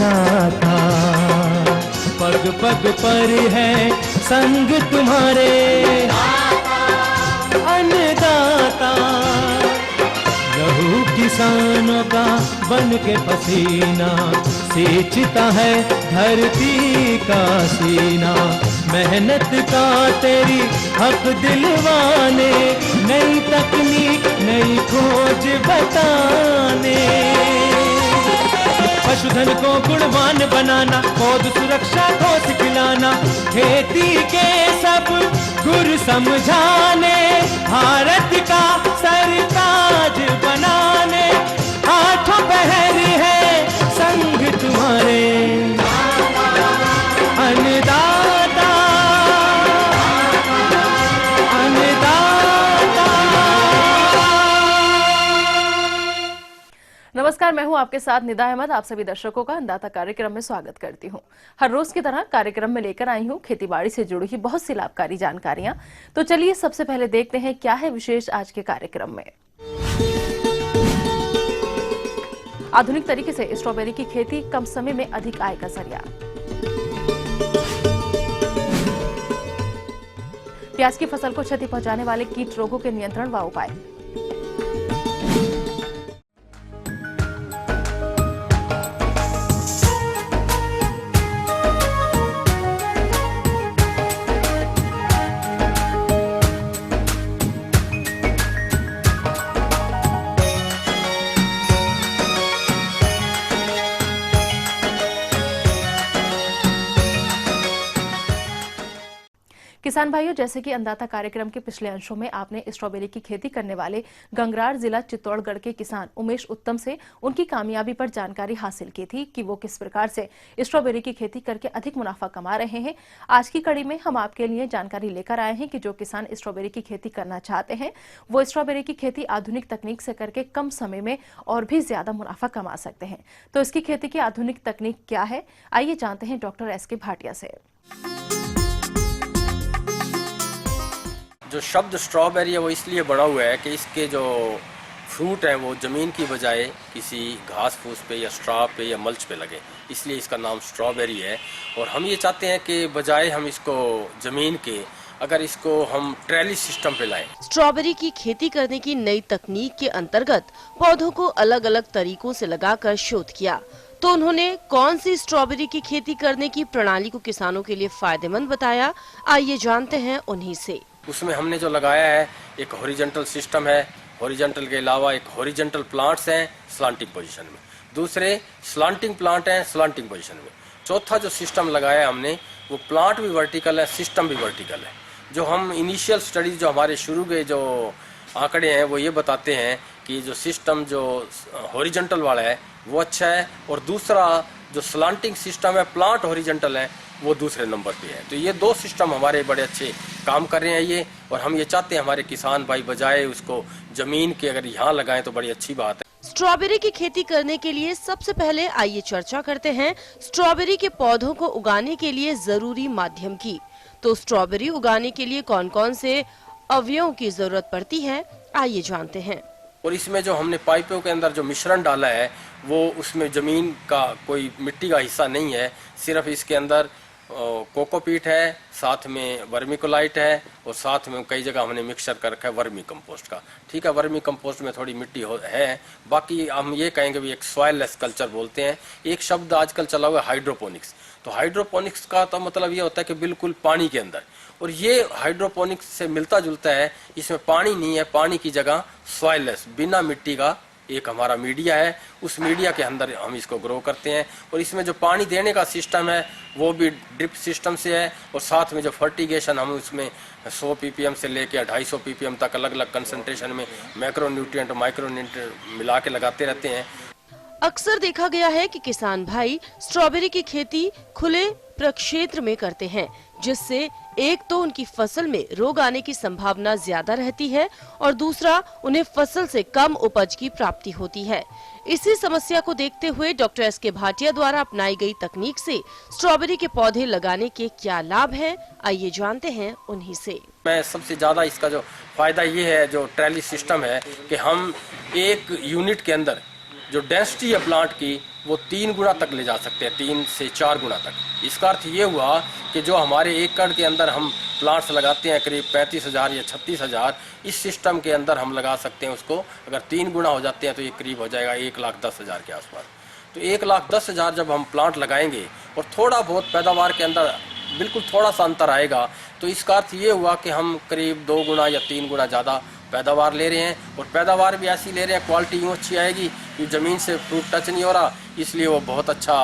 अन्नदाता, पग पग पर है संग तुम्हारे अन्नदाता। लहू किसानों का बन के पसीना सींचता है धरती का सीना। मेहनत का तेरी हक दिलवाने, नई तकनीक नई खोज बताने। पशुधन को गुणवान बनाना, पौध सुरक्षा को सिखलाना, खेती के सब गुर समझाने, भारत का सरताज बनाने। आठों पहर है संग तुम्हारे अन्नदाता, अन्नदाता। नमस्कार, मैं हूं आपके साथ निदा अहमद। आप सभी दर्शकों का अन्नदाता कार्यक्रम में स्वागत करती हूं। हर रोज की तरह कार्यक्रम में लेकर आई हूं खेतीबाड़ी से जुड़ी हुई बहुत सी लाभकारी जानकारियां। तो चलिए सबसे पहले देखते हैं क्या है विशेष आज के कार्यक्रम में। आधुनिक तरीके से स्ट्रॉबेरी की खेती, कम समय में अधिक आय का जरिया। प्याज की फसल को क्षति पहुंचाने वाले कीट रोगों के नियंत्रण व उपाय। किसान भाइयों, जैसे कि अन्नदाता कार्यक्रम के पिछले अंशों में आपने स्ट्रॉबेरी की खेती करने वाले गंगरार जिला चित्तौड़गढ़ के किसान उमेश उत्तम से उनकी कामयाबी पर जानकारी हासिल की थी कि वो किस प्रकार से स्ट्रॉबेरी की खेती करके अधिक मुनाफा कमा रहे हैं। आज की कड़ी में हम आपके लिए जानकारी लेकर आए हैं कि जो किसान स्ट्रॉबेरी की खेती करना चाहते हैं वो स्ट्रॉबेरी की खेती आधुनिक तकनीक से करके कम समय में और भी ज्यादा मुनाफा कमा सकते हैं। तो इसकी खेती की आधुनिक तकनीक क्या है, आइए जानते हैं डॉक्टर एस के भाटिया से। जो शब्द स्ट्रॉबेरी है वो इसलिए बना हुआ है कि इसके जो फ्रूट हैं वो ज़मीन की बजाय किसी घास फूस पे या स्ट्रॉ पे या मल्च पे लगे, इसलिए इसका नाम स्ट्रॉबेरी है। और हम ये चाहते हैं कि बजाय हम इसको ज़मीन के, अगर इसको हम ट्रेली सिस्टम पे लाएं। स्ट्रॉबेरी की खेती करने की नई तकनीक के अंतर्गत पौधों को अलग अलग तरीकों से लगाकर शोध किया, तो उन्होंने कौन सी स्ट्रॉबेरी की खेती करने की प्रणाली को किसानों के लिए फायदेमंद बताया। आइए जानते हैं उन्हीं से। उसमें हमने जो लगाया है एक हॉरिजॉन्टल सिस्टम है, हॉरिजॉन्टल के अलावा एक हॉरिजॉन्टल प्लांट्स हैं स्लांटिंग पोजीशन में, दूसरे स्लांटिंग प्लांट हैं स्लांटिंग पोजीशन में, चौथा जो सिस्टम लगाया हमने वो प्लांट भी वर्टिकल है, सिस्टम भी वर्टिकल है। जो हम इनिशियल स्टडीज जो हमारे शुरू के जो आंकड़े हैं वो ये बताते हैं कि जो सिस्टम जो हॉरिजॉन्टल वाला है वो अच्छा है, और दूसरा जो स्लांटिंग सिस्टम है प्लांट हॉरिजॉन्टल है वो दूसरे नंबर पे है। तो ये दो सिस्टम हमारे बड़े अच्छे काम कर रहे हैं ये, और हम ये चाहते हैं हमारे किसान भाई बजाय उसको जमीन के अगर यहाँ लगाएं तो बड़ी अच्छी बात है। स्ट्रॉबेरी की खेती करने के लिए सबसे पहले आइए चर्चा करते हैं स्ट्रॉबेरी के पौधों को उगाने के लिए जरूरी माध्यम की। तो स्ट्रॉबेरी उगाने के लिए कौन कौन से अवयवों की जरूरत पड़ती है, आइए जानते हैं। और इसमें जो हमने पाइपों के अंदर जो मिश्रण डाला है वो उसमें ज़मीन का कोई मिट्टी का हिस्सा नहीं है, सिर्फ इसके अंदर कोकोपीट है, साथ में वर्मिकोलाइट है, और साथ में कई जगह हमने मिक्सचर कर रखा है वर्मी कंपोस्ट का। ठीक है, वर्मी कंपोस्ट में थोड़ी मिट्टी है, बाकी हम ये कहेंगे भी एक सॉइललेस कल्चर बोलते हैं। एक शब्द आजकल चला हुआ है हाइड्रोपोनिक्स। तो हाइड्रोपोनिक्स का तो मतलब ये होता है कि बिल्कुल पानी के अंदर, और ये हाइड्रोपोनिक्स से मिलता जुलता है। इसमें पानी नहीं है, पानी की जगह सॉइललेस बिना मिट्टी का एक हमारा मीडिया है, उस मीडिया के अंदर हम इसको ग्रो करते हैं। और इसमें जो पानी देने का सिस्टम है वो भी ड्रिप सिस्टम से है, और साथ में जो फर्टिगेशन हम उसमें 100 ppm से लेकर 250 ppm तक अलग अलग कंसंट्रेशन में मैक्रोन्यूट्रिएंट और माइक्रोन्यूट्रिएंट मिला के लगाते रहते हैं। अक्सर देखा गया है कि किसान भाई स्ट्रॉबेरी की खेती खुले प्रक्षेत्र में करते हैं, जिससे एक तो उनकी फसल में रोग आने की संभावना ज्यादा रहती है और दूसरा उन्हें फसल से कम उपज की प्राप्ति होती है। इसी समस्या को देखते हुए डॉक्टर एस के भाटिया द्वारा अपनाई गई तकनीक से स्ट्रॉबेरी के पौधे लगाने के क्या लाभ हैं, आइए जानते हैं उन्हीं से। मैं सबसे ज्यादा इसका जो फायदा ये है जो ट्रैली सिस्टम है कि हम एक यूनिट के अंदर जो डेंसिटी है प्लांट की वो 3 गुना तक ले जा सकते हैं, 3 से 4 गुना तक। इसका अर्थ ये हुआ कि जो हमारे एकड़ के अंदर हम प्लांट्स लगाते हैं करीब 35,000 या 36,000, इस सिस्टम के अंदर हम लगा सकते हैं उसको। अगर 3 गुना हो जाते हैं तो ये करीब हो जाएगा 1,10,000 के आसपास। तो 1,10,000 जब हम प्लांट लगाएंगे और थोड़ा बहुत पैदावार के अंदर बिल्कुल थोड़ा सा अंतर आएगा, तो इसका अर्थ ये हुआ कि हम करीब 2 गुना या 3 गुना ज़्यादा पैदावार ले रहे हैं। और पैदावार भी ऐसी ले रहे हैं, क्वालिटी यूँ अच्छी आएगी कि ज़मीन से फ्रूट टच नहीं हो रहा, इसलिए वो बहुत अच्छा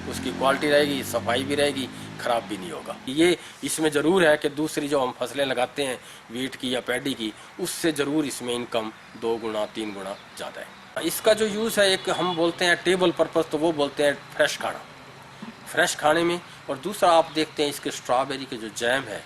उसकी क्वालिटी रहेगी, सफाई भी रहेगी, ख़राब भी नहीं होगा। ये इसमें ज़रूर है कि दूसरी जो हम फसलें लगाते हैं वीट की या पैडी की, उससे ज़रूर इसमें इनकम 2 गुना 3 गुना ज़्यादा है। इसका जो यूज़ है, एक हम बोलते हैं टेबल पर्पज़, तो वो बोलते हैं फ्रेश खाना, फ्रेश खाने में। और दूसरा आप देखते हैं इसके स्ट्रॉबेरी के जो जैम है,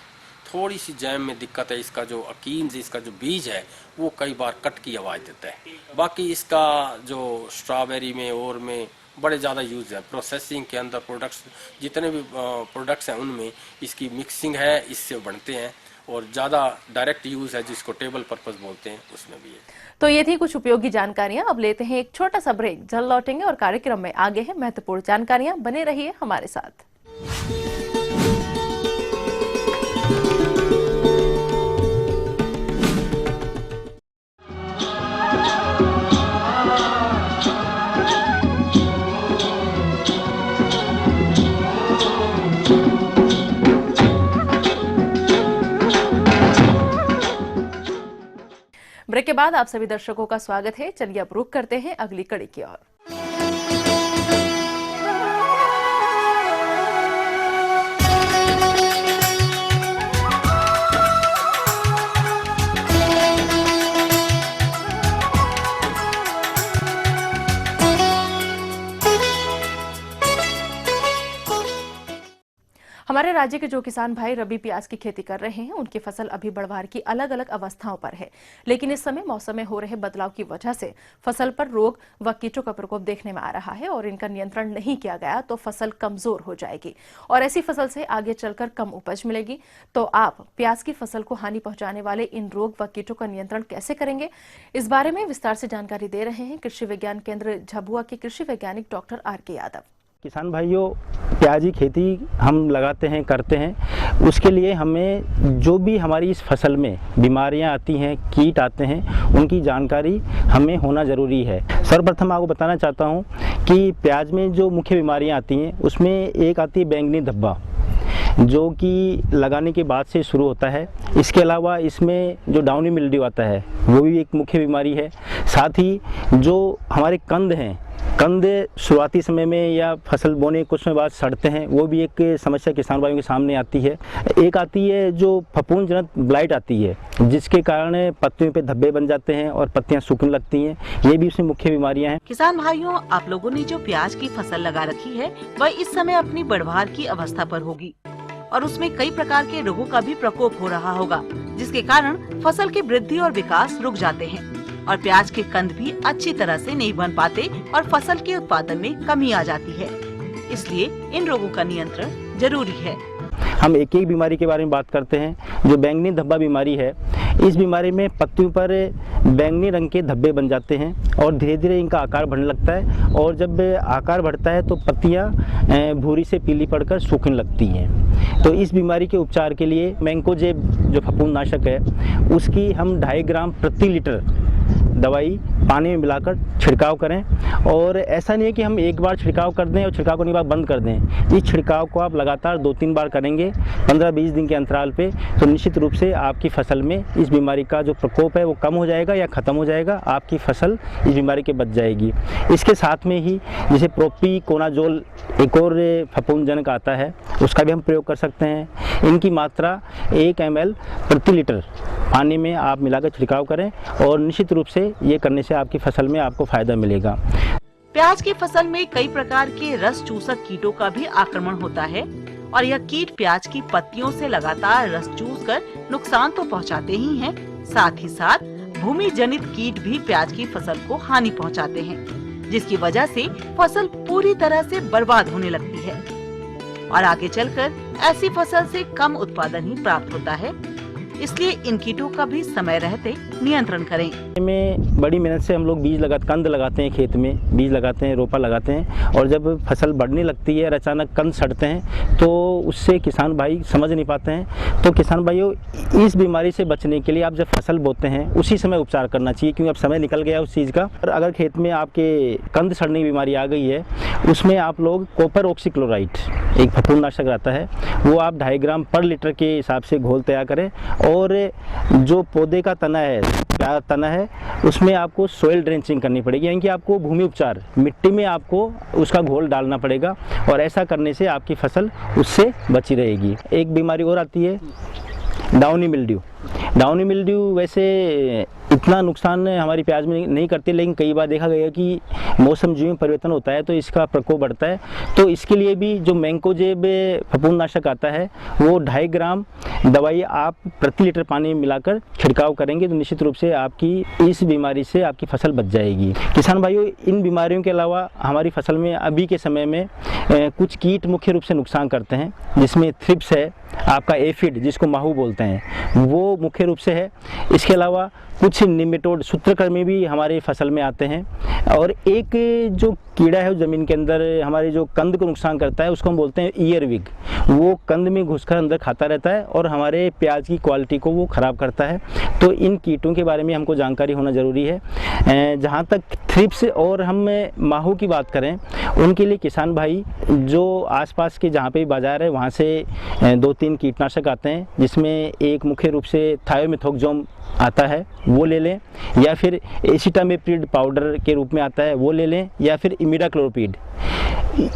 थोड़ी सी जैम में दिक्कत है। इसका जो अकीन्स, इसका जो बीज है वो कई बार कट की आवाज़ देता है। बाकी इसका जो स्ट्रॉबेरी में और में बड़े ज़्यादा यूज़ है। प्रोसेसिंग के अंदर प्रोडक्ट्स, जितने भी प्रोडक्ट्स हैं उनमें इसकी मिक्सिंग है, इससे बनते हैं। और ज़्यादा डायरेक्ट यूज़ है जिसको टेबल पर्पज़ बोलते हैं, उसमें भी है। तो ये थी कुछ उपयोगी जानकारियां। अब लेते हैं एक छोटा सा ब्रेक, जल्द लौटेंगे और कार्यक्रम में आगे है महत्वपूर्ण जानकारियां। बने रहिए हमारे साथ। ब्रेक के बाद आप सभी दर्शकों का स्वागत है। चलिए अब रुक करते हैं अगली कड़ी की ओर। हमारे राज्य के जो किसान भाई रबी प्याज की खेती कर रहे हैं, उनकी फसल अभी बढ़वार की अलग अलग अवस्थाओं पर है। लेकिन इस समय मौसम में हो रहे बदलाव की वजह से फसल पर रोग व कीटों का प्रकोप देखने में आ रहा है और इनका नियंत्रण नहीं किया गया तो फसल कमजोर हो जाएगी और ऐसी फसल से आगे चलकर कम उपज मिलेगी। तो आप प्याज की फसल को हानि पहुंचाने वाले इन रोग व कीटों का नियंत्रण कैसे करेंगे, इस बारे में विस्तार से जानकारी दे रहे हैं कृषि विज्ञान केंद्र झाबुआ के कृषि वैज्ञानिक डॉक्टर R.K. यादव। किसान भाइयों, प्याज की खेती हम लगाते हैं, करते हैं। उसके लिए हमें जो भी हमारी इस फसल में बीमारियां आती हैं, कीट आते हैं, उनकी जानकारी हमें होना ज़रूरी है। सर्वप्रथम आपको बताना चाहता हूं कि प्याज में जो मुख्य बीमारियां आती हैं उसमें एक आती है बैंगनी धब्बा, जो कि लगाने के बाद से शुरू होता है। इसके अलावा इसमें जो डाउनी मिल्ड्यू आता है वो भी एक मुख्य बीमारी है। साथ ही जो हमारे कंद हैं, कंद शुरुआती समय में या फसल बोने कुछ समय बाद सड़ते हैं, वो भी एक समस्या किसान भाइयों के सामने आती है। एक आती है जो फफूंद जनित ब्लाइट आती है, जिसके कारण पत्तियों पे धब्बे बन जाते हैं और पत्तियां सूखने लगती हैं। ये भी उसमें मुख्य बीमारियां हैं। किसान भाइयों, आप लोगों ने जो प्याज की फसल लगा रखी है वह इस समय अपनी बढ़वार की अवस्था पर होगी और उसमें कई प्रकार के रोगों का भी प्रकोप हो रहा होगा, जिसके कारण फसल की वृद्धि और विकास रुक जाते हैं और प्याज के कंद भी अच्छी तरह से नहीं बन पाते और फसल के उत्पादन में कमी आ जाती है। इसलिए इन रोगों का नियंत्रण जरूरी है। हम एक ही बीमारी के बारे में बात करते हैं, जो बैंगनी धब्बा बीमारी है। इस बीमारी में पत्तियों पर बैंगनी रंग के धब्बे बन जाते हैं और धीरे धीरे इनका आकार बढ़ने लगता है और जब आकार बढ़ता है तो पत्तियां भूरी से पीली पड़कर सूखने लगती हैं। तो इस बीमारी के उपचार के लिए मैंकोजेब जो फफूंदनाशक है, उसकी हम 2.5 ग्राम प्रति लीटर दवाई पानी में मिलाकर छिड़काव करें। और ऐसा नहीं है कि हम एक बार छिड़काव कर दें और छिड़काव करने के बाद बंद कर दें। इस छिड़काव को आप लगातार 2-3 बार करेंगे 15-20 दिन के अंतराल पे, तो निश्चित रूप से आपकी फसल में इस बीमारी का जो प्रकोप है वो कम हो जाएगा या ख़त्म हो जाएगा। आपकी फसल इस बीमारी के बच जाएगी। इसके साथ में ही जैसे प्रोपिकोनाजोल एक और फफूंदजनक आता है, उसका भी हम प्रयोग कर सकते हैं। इनकी मात्रा 1 ml प्रति लीटर पानी में आप मिलाकर छिड़काव करें और निश्चित रूप से ये करने से आपकी फसल में आपको फायदा मिलेगा। प्याज की फसल में कई प्रकार के रस चूसक कीटों का भी आक्रमण होता है और यह कीट प्याज की पत्तियों से लगातार रस चूसकर नुकसान तो पहुंचाते ही हैं, साथ ही साथ भूमि जनित कीट भी प्याज की फसल को हानि पहुंचाते हैं, जिसकी वजह से फसल पूरी तरह से बर्बाद होने लगती है और आगे चलकर ऐसी फसल से कम उत्पादन ही प्राप्त होता है इसलिए इन कीटों का भी समय रहते नियंत्रण करें। में बड़ी मेहनत से हम लोग कंद लगाते हैं, खेत में बीज लगाते हैं, रोपा लगाते हैं, और जब फसल बढ़ने लगती है और अचानक कंद सड़ते हैं तो उससे किसान भाई समझ नहीं पाते हैं। तो किसान भाइयों, इस बीमारी से बचने के लिए आप जब फसल बोते हैं उसी समय उपचार करना चाहिए, क्योंकि अब समय निकल गया उस चीज़ का। और अगर खेत में आपके कंद सड़ने की बीमारी आ गई है, उसमें आप लोग कॉपर ऑक्सीक्लोराइड, एक फफूंदनाशक रहता है, वो आप 2.5 ग्राम पर लीटर के हिसाब से घोल तैयार करें। और जो पौधे का तना है उसमें आपको सॉइल ड्रेंचिंग करनी पड़ेगी, यानी कि आपको भूमि उपचार, मिट्टी में आपको उसका घोल डालना पड़ेगा, और ऐसा करने से आपकी फसल उससे बची रहेगी। एक बीमारी और आती है डाउनी मिल्ड्यू। डाउनी मिल्ड्यू वैसे इतना नुकसान हमारी प्याज में नहीं करती, लेकिन कई बार देखा गया कि मौसम जो परिवर्तन होता है तो इसका प्रकोप बढ़ता है। तो इसके लिए भी जो मैंकोजेब फफूंदनाशक आता है वो 2.5 ग्राम दवाई आप प्रति लीटर पानी में मिलाकर छिड़काव करेंगे तो निश्चित रूप से आपकी इस बीमारी से आपकी फसल बच जाएगी। किसान भाइयों, इन बीमारियों के अलावा हमारी फसल में अभी के समय में कुछ कीट मुख्य रूप से नुकसान करते हैं, जिसमें थ्रिप्स है, आपका एफिड जिसको माहू बोलते हैं, वो मुख्य रूप से है। इसके अलावा कुछ निमेटोड, सूत्रकृमि भी हमारे फसल में आते हैं। और एक जो कीड़ा है ज़मीन के अंदर हमारे जो कंद को नुकसान करता है, उसको हम बोलते हैं ईयरविग। वो कंद में घुसकर अंदर खाता रहता है और हमारे प्याज की क्वालिटी को वो ख़राब करता है। तो इन कीटों के बारे में हमको जानकारी होना ज़रूरी है। जहाँ तक थ्रिप्स और हम माहू की बात करें, उनके लिए किसान भाई जो आसपास के जहाँ पे बाज़ार है वहाँ से 2-3 कीटनाशक आते हैं, जिसमें एक मुख्य रूप से थायोमेथोक्सोम आता है, वो ले लें, या फिर एसिटामिप्रिड पाउडर के रूप में आता है, वो ले लें, या फिर इमिडाक्लोपिड।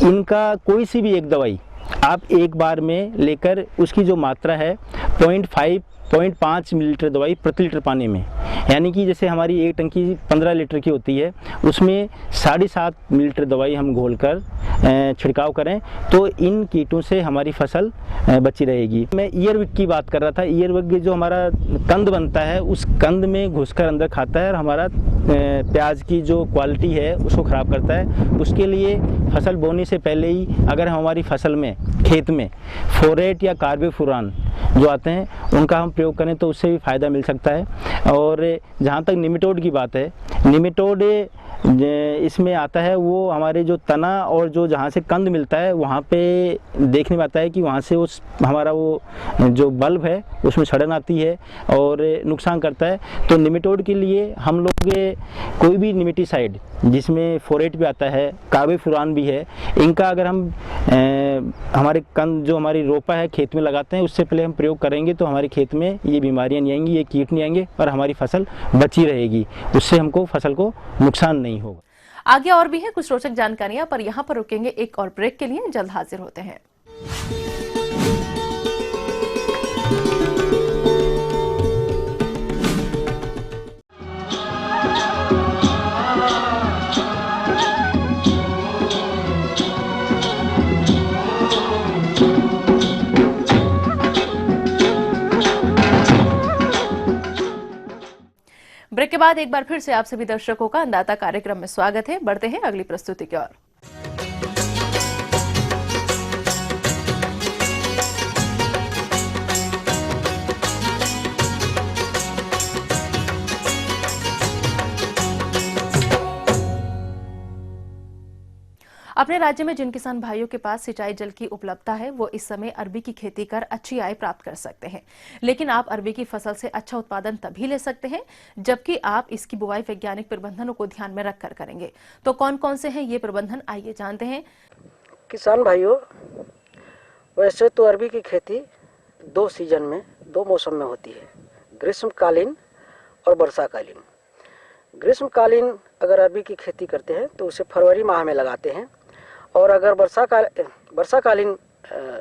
इनका कोई सी भी एक दवाई आप एक बार में लेकर उसकी जो मात्रा है 0.5 मिलीलीटर दवाई प्रति लीटर पानी में, यानी कि जैसे हमारी एक टंकी 15 लीटर की होती है, उसमें 7.5 मिलीलीटर दवाई हम घोलकर छिड़काव करें तो इन कीटों से हमारी फसल बची रहेगी। मैं ईयरविग की बात कर रहा था। ईयरविग जो हमारा कंद बनता है उस कंद में घुसकर अंदर खाता है और हमारा प्याज की जो क्वालिटी है उसको ख़राब करता है। उसके लिए फसल बोने से पहले ही अगर हमारी फसल में खेत में फोरेट या कार्बोफ्यूरान जो आते हैं उनका हम प्रयोग करें तो उससे भी फ़ायदा मिल सकता है। और जहाँ तक निमेटोड की बात है, निमेटोड इसमें आता है, वो हमारे जो तना और जो जहाँ से कंद मिलता है वहाँ पे देखने में आता है कि वहाँ से उस हमारा वो जो बल्ब है उसमें सड़न आती है और नुकसान करता है। तो निमेटोड के लिए हम लोग कोई भी निमेटिसाइड जिसमें फोरेट भी आता है, कार्बोफ्यूरान भी है, इनका अगर हम हमारे कंद जो हमारी रोपा है खेत में लगाते हैं उससे पहले हम प्रयोग करेंगे तो हमारे खेत में ये बीमारियाँ नहीं आएंगी, ये कीट नहीं आएंगे और हमारी फसल बची रहेगी। उससे हमको फसल को नुकसान नहीं होगा। आगे और भी है कुछ रोचक जानकारियां, पर यहाँ पर रुकेंगे एक और ब्रेक के लिए। जल्द हाजिर होते हैं। ब्रेक के बाद एक बार फिर से आप सभी दर्शकों का अन्नदाता कार्यक्रम में स्वागत है। बढ़ते हैं अगली प्रस्तुति की ओर। अपने राज्य में जिन किसान भाइयों के पास सिंचाई जल की उपलब्धता है वो इस समय अरबी की खेती कर अच्छी आय प्राप्त कर सकते हैं। लेकिन आप अरबी की फसल से अच्छा उत्पादन तभी ले सकते हैं जबकि आप इसकी बुआई वैज्ञानिक प्रबंधनों को ध्यान में रखकर करेंगे। तो कौन कौन से हैं ये प्रबंधन, आइए जानते हैं। किसान भाइयों, वैसे तो अरबी की खेती 2 सीजन में, 2 मौसम में होती है, ग्रीष्मकालीन और वर्षाकालीन। ग्रीष्मकालीन अगर अरबी की खेती करते हैं तो उसे फरवरी माह में लगाते हैं, और अगर वर्षाकालीन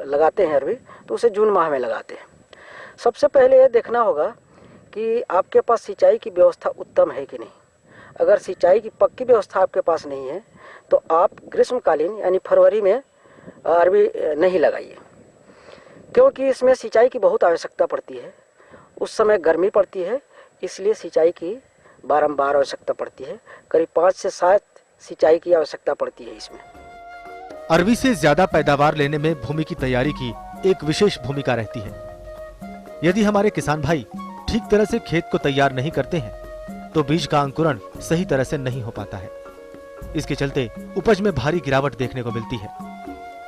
लगाते हैं अरबी तो उसे जून माह में लगाते हैं। सबसे पहले ये देखना होगा कि आपके पास सिंचाई की व्यवस्था उत्तम है कि नहीं। अगर सिंचाई की पक्की व्यवस्था आपके पास नहीं है तो आप ग्रीष्मकालीन यानी फरवरी में अरबी नहीं लगाइए, क्योंकि इसमें सिंचाई की बहुत आवश्यकता पड़ती है। उस समय गर्मी पड़ती है, इसलिए सिंचाई की बारंबार आवश्यकता पड़ती है। करीब 5 से 7 सिंचाई की आवश्यकता पड़ती है इसमें। अरबी से ज्यादा पैदावार लेने में भूमि की तैयारी की एक विशेष भूमिका रहती है। यदि हमारे किसान भाई ठीक तरह से खेत को तैयार नहीं करते हैं तो बीज का अंकुरण सही तरह से नहीं हो पाता है। इसके चलते उपज में भारी गिरावट देखने को मिलती है।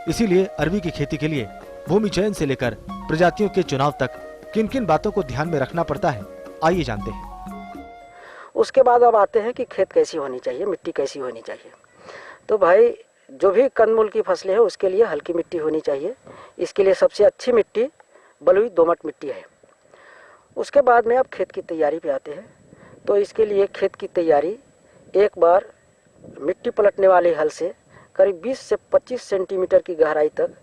इसीलिए अरबी की खेती के लिए भूमि चयन से लेकर प्रजातियों के चुनाव तक किन किन बातों को ध्यान में रखना पड़ता है, आइए जानते हैं। उसके बाद अब आते हैं कि खेत कैसी होनी चाहिए, मिट्टी कैसी होनी चाहिए। तो भाई जो भी कंदमूल की फसलें हैं उसके लिए हल्की मिट्टी होनी चाहिए। इसके लिए सबसे अच्छी मिट्टी बलुई दोमट मिट्टी है। उसके बाद में अब खेत की तैयारी पे आते हैं। तो इसके लिए खेत की तैयारी, एक बार मिट्टी पलटने वाले हल से करीब 20 से 25 सेंटीमीटर की गहराई तक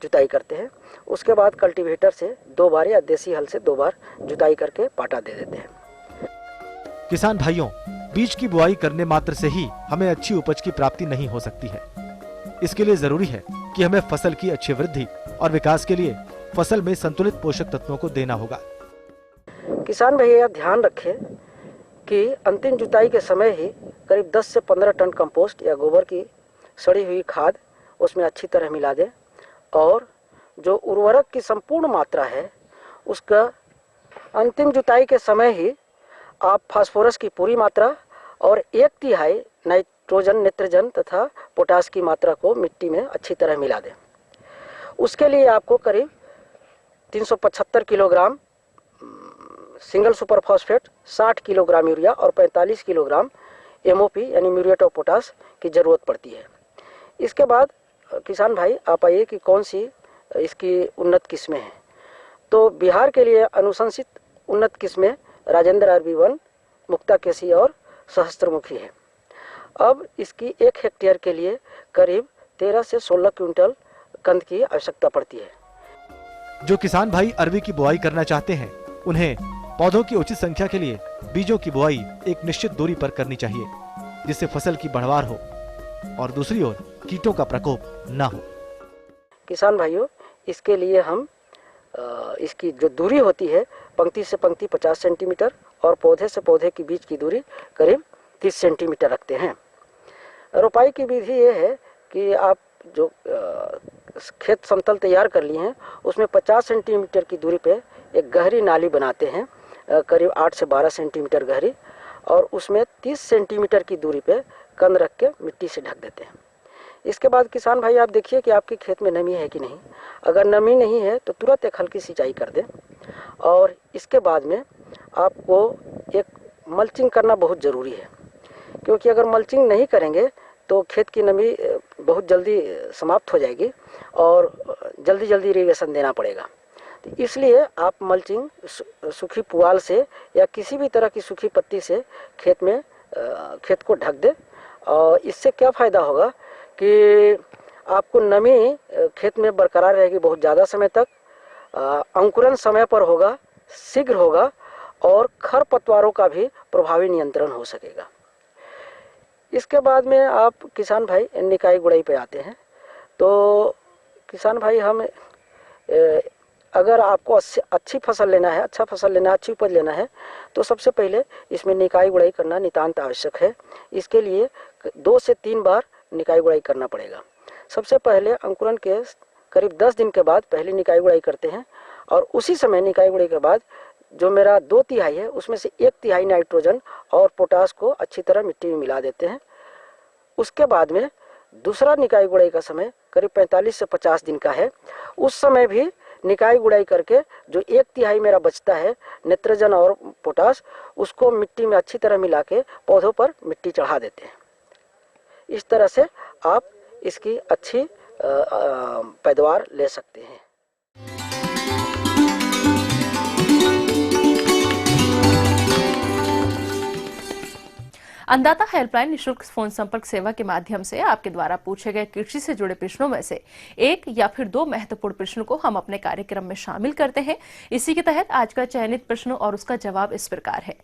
जुताई करते हैं। उसके बाद कल्टीवेटर से 2 बार या देसी हल से 2 बार जुताई करके पाटा दे देते हैं। किसान भाइयों, बीज की बुआई करने मात्र से ही हमें अच्छी उपज की प्राप्ति नहीं हो सकती है। इसके लिए जरूरी है कि हमें फसल की अच्छी वृद्धि और विकास के लिए फसल में संतुलित पोषक तत्वों को देना होगा। किसान भैया ध्यान रखें कि अंतिम जुताई के समय ही करीब 10 से 15 टन कंपोस्ट या गोबर की सड़ी हुई खाद उसमें अच्छी तरह मिला दें और जो उर्वरक की संपूर्ण मात्रा है उसका अंतिम जुताई के समय ही आप फास्फोरस की पूरी मात्रा और 1/3 नाइट्रोजन, नेत्रजन तथा पोटास की मात्रा को मिट्टी में अच्छी तरह मिला दें। उसके लिए आपको करीब 375 kilogram single super phosphate, 60 kilogram urea और 45 किलोग्राम MOP यानी म्यूरेट ऑफ पोटास की ज़रूरत पड़ती है। इसके बाद किसान भाई आप आइए कि कौन सी इसकी उन्नत किस्में हैं। तो बिहार के लिए अनुशंसित उन्नत किस्में राजेंद्र RB1, मुक्ता केसी और सहस्त्रमुखी है। अब इसकी 1 हेक्टेयर के लिए करीब 13 से 16 क्विंटल कंद की आवश्यकता पड़ती है। जो किसान भाई अरबी की बुआई करना चाहते हैं उन्हें पौधों की उचित संख्या के लिए बीजों की बुआई एक निश्चित दूरी पर करनी चाहिए, जिससे फसल की बढ़वार हो और दूसरी ओर कीटों का प्रकोप न हो। किसान भाइयों, इसके लिए हम इसकी जो दूरी होती है पंक्ति से पंक्ति 50 सेंटीमीटर और पौधे से पौधे की बीच की दूरी करीब 30 सेंटीमीटर रखते हैं। रोपाई की विधि ये है कि आप जो खेत समतल तैयार कर लिए हैं उसमें 50 सेंटीमीटर की दूरी पे एक गहरी नाली बनाते हैं, करीब 8 से 12 सेंटीमीटर गहरी, और उसमें 30 सेंटीमीटर की दूरी पे कंद रख के मिट्टी से ढक देते हैं। इसके बाद किसान भाई आप देखिए कि आपके खेत में नमी है कि नहीं। अगर नमी नहीं है तो तुरंत एक हल्की सिंचाई कर दें और इसके बाद में आपको एक मल्चिंग करना बहुत ज़रूरी है, क्योंकि अगर मल्चिंग नहीं करेंगे तो खेत की नमी बहुत जल्दी समाप्त हो जाएगी और जल्दी जल्दी इरिगेशन देना पड़ेगा। तो इसलिए आप मल्चिंग सूखी पुआल से या किसी भी तरह की सूखी पत्ती से खेत को ढक दें। और इससे क्या फ़ायदा होगा कि आपको नमी खेत में बरकरार रहेगी बहुत ज़्यादा समय तक, अंकुरण समय पर होगा, शीघ्र होगा और खरपतवारों का भी प्रभावी नियंत्रण हो सकेगा। इसके बाद में आप किसान भाई निकाई गुड़ाई पे आते हैं। तो किसान भाई हम अगर आपको अच्छी फसल लेना है, अच्छा फसल लेना है, अच्छी उपज लेना है तो सबसे पहले इसमें निकाई गुड़ाई करना नितांत आवश्यक है। इसके लिए 2 से 3 बार निकाई गुड़ाई करना पड़ेगा। सबसे पहले अंकुरण के करीब 10 दिन के बाद पहली निकाई गुड़ाई करते हैं और उसी समय निकाई गुड़ाई के बाद जो मेरा 2/3 है उसमें से 1/3 नाइट्रोजन और पोटास को अच्छी तरह मिट्टी में मिला देते हैं। उसके बाद में दूसरा निकाई गुड़ाई का समय करीब 45 से 50 दिन का है। उस समय भी निकाई गुड़ाई करके जो 1/3 मेरा बचता है नेत्रजन और पोटास, उसको मिट्टी में अच्छी तरह मिला के पौधों पर मिट्टी चढ़ा देते हैं। इस तरह से आप इसकी अच्छी पैदावार ले सकते हैं। अन्नदाता हेल्पलाइन निःशुल्क फोन संपर्क सेवा के माध्यम से आपके द्वारा पूछे गए कृषि से जुड़े प्रश्नों में से 1 या फिर 2 महत्वपूर्ण प्रश्नों को हम अपने कार्यक्रम में शामिल करते हैं। इसी के तहत आज का चयनित प्रश्न और उसका जवाब इस प्रकार है।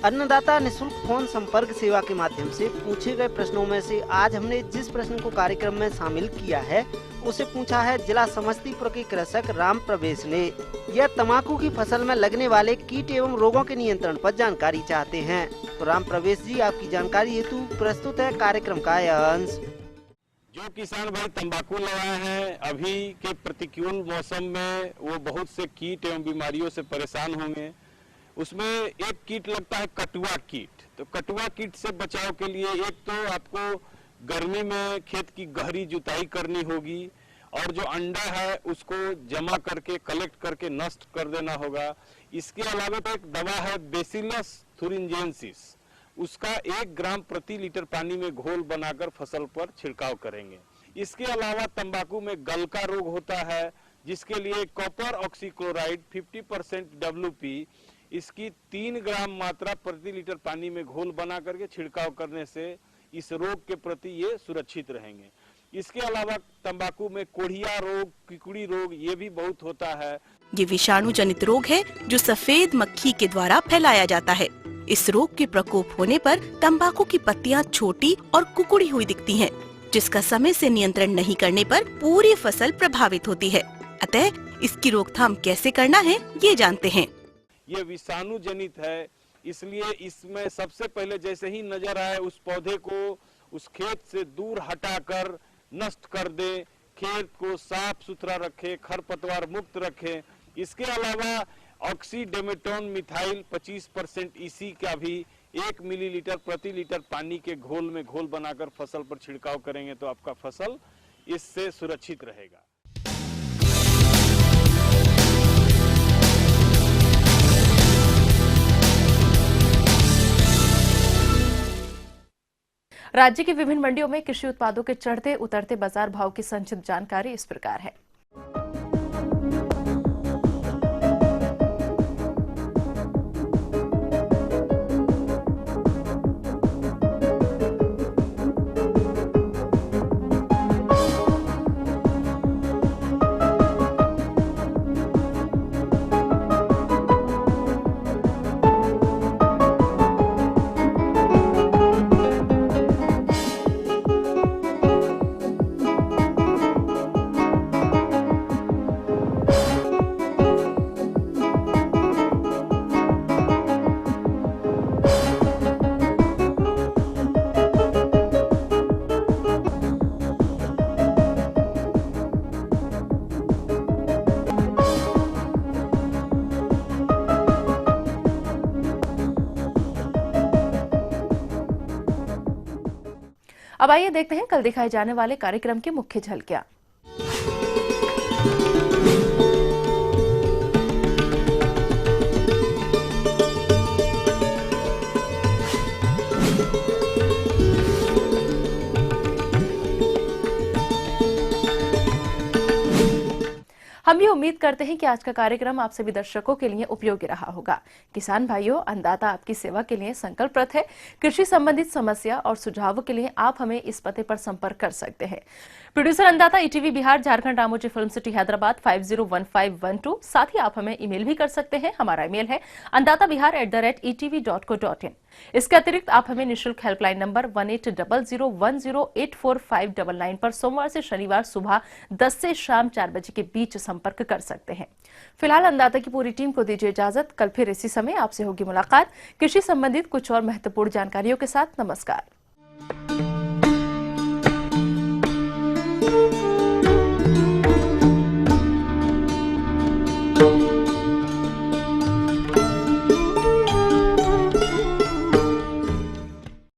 अन्नदाता निःशुल्क फोन संपर्क सेवा के माध्यम से पूछे गए प्रश्नों में से आज हमने जिस प्रश्न को कार्यक्रम में शामिल किया है उसे पूछा है जिला समस्तीपुर के कृषक राम प्रवेश ने। यह तंबाकू की फसल में लगने वाले कीट एवं रोगों के नियंत्रण पर जानकारी चाहते हैं। तो राम प्रवेश जी, आपकी जानकारी हेतु प्रस्तुत है कार्यक्रम का यह अंश। जो किसान भाई तंबाकू लगाए हैं अभी के प्रतिकूल मौसम में वो बहुत से कीट एवं बीमारियों से परेशान होंगे। उसमें एक कीट लगता है कटुआ कीट। तो कटुआ कीट से बचाव के लिए एक तो आपको गर्मी में खेत की गहरी जुताई करनी होगी और जो अंडा है उसको जमा करके कलेक्ट करके नष्ट कर देना होगा। इसके अलावा तो एक दवा है बेसिलस थुरिंजेंसिस, उसका 1 ग्राम प्रति लीटर पानी में घोल बनाकर फसल पर छिड़काव करेंगे। इसके अलावा तंबाकू में गलका रोग होता है जिसके लिए कॉपर ऑक्सीक्लोराइड 50% WP इसकी 3 ग्राम मात्रा प्रति लीटर पानी में घोल बना करके छिड़काव करने से इस रोग के प्रति ये सुरक्षित रहेंगे। इसके अलावा तंबाकू में कोढ़िया रोग, किकुड़ी रोग ये भी बहुत होता है। ये विषाणु जनित रोग है जो सफेद मक्खी के द्वारा फैलाया जाता है। इस रोग के प्रकोप होने पर तंबाकू की पत्तियां छोटी और कुकुड़ी हुई दिखती हैं, जिसका समय से नियंत्रण नहीं करने पर पूरी फसल प्रभावित होती है। अतः इसकी रोकथाम कैसे करना है ये जानते हैं। ये विषाणु जनित है, इसलिए इसमें सबसे पहले जैसे ही नजर आए उस पौधे को उस खेत से दूर हटाकर नष्ट कर दे, खेत को साफ सुथरा रखे, खरपतवार मुक्त रखे। इसके अलावा ऑक्सीडेमेटोन मिथाइल 25% EC का भी 1 मिलीलीटर प्रति लीटर पानी के घोल में घोल बनाकर फसल पर छिड़काव करेंगे तो आपका फसल इससे सुरक्षित रहेगा। राज्य की विभिन्न मंडियों में कृषि उत्पादों के चढ़ते उतरते बाजार भाव की संक्षिप्त जानकारी इस प्रकार है। अब आइए देखते हैं कल दिखाए जाने वाले कार्यक्रम की मुख्य झलकियां। हम ये उम्मीद करते हैं कि आज का कार्यक्रम आप सभी दर्शकों के लिए उपयोगी रहा होगा। किसान भाइयों, अन्नदाता आपकी सेवा के लिए संकल्परत है। कृषि संबंधित समस्या और सुझावों के लिए आप हमें इस पते पर संपर्क कर सकते हैं। प्रोड्यूसर अन्नदाता ETV Bihar, Jharkhand, Ramoji film city, Hyderabad 501512। साथ ही आप हमें ईमेल भी कर सकते हैं। हमारा ईमेल है anndatavihar@etv.co.in। इसके अतिरिक्त आप हमें निःशुल्क हेल्पलाइन नंबर 1800108599 पर सोमवार से शनिवार सुबह 10 से शाम 4 बजे के बीच संपर्क कर सकते हैं। फिलहाल अन्नदाता की पूरी टीम को दीजिए इजाजत। कल फिर इसी समय आपसे होगी मुलाकात कृषि संबंधित कुछ और महत्वपूर्ण जानकारियों के साथ। नमस्कार।